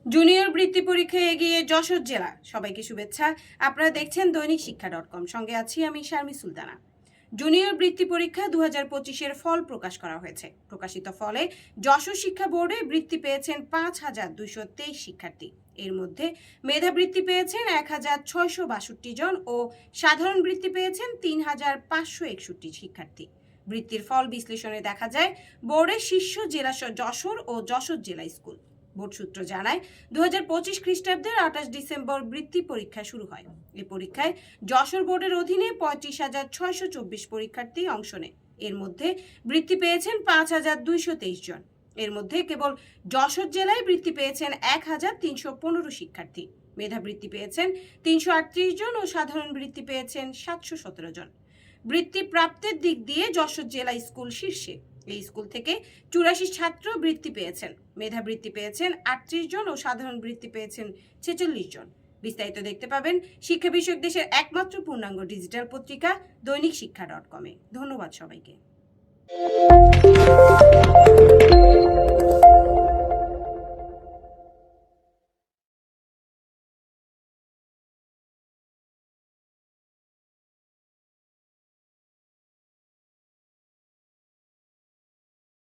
Junior বৃত্তি পরীক্ষায় এগিয়ে যশোর জেলা। সবাইকে শুভেচ্ছা। আপনারা দেখছেন দৈনিক শিক্ষা.com, সঙ্গে আছি আমি শারমি সুলতানা। জুনিয়র বৃত্তি পরীক্ষা 2025-এর ফল প্রকাশ করা হয়েছে। প্রকাশিত ফলে যশোর শিক্ষা বোর্ডে বৃত্তি পেয়েছেন 5,223 শিক্ষার্থী। এর মধ্যে মেধাবৃত্তি পেয়েছেন 1,662 জন ও সাধারণ বৃত্তি পেয়েছেন 3,561 শিক্ষার্থী। বৃত্তির ফল বিশ্লেষণে দেখা যায় বোর্ডের শীর্ষ জেলা যশোর ও যশোর জেলা স্কুল। বোর্ড সূত্র জানায় 2025 খ্রিস্টাব্দের 28 ডিসেম্বর বৃত্তি পরীক্ষা শুরু হয়। এই পরীক্ষায় যশোর বোর্ডের অধীনে 35,624 পরীক্ষার্থী অংশ নেয়। এর মধ্যে বৃত্তি পেয়েছেন 5,223 জন। এর মধ্যে কেবল যশোর জেলায় বৃত্তি পেয়েছেন 1,315 শিক্ষার্থী। মেধাবৃত্তি পেয়েছেন 338 জন ও সাধারণ বৃত্তি পেয়েছেন 717 জন। বৃত্তি প্রাপ্তের দিক দিয়ে যশোর জেলা স্কুল শীর্ষে। এই স্কুল থেকে 84 ছাত্র বৃত্তি পেয়েছেন। মেধাবৃত্তি পেয়েছেন 38 জন ও সাধারণ বৃত্তি পেয়েছেন 46 জন। বিস্তারিত দেখতে পাবেন শিক্ষা বিষয়ক দেশের একমাত্র পূর্ণাঙ্গ ডিজিটাল পত্রিকা দৈনিক শিক্ষা.com-এ। ধন্যবাদ সবাইকে।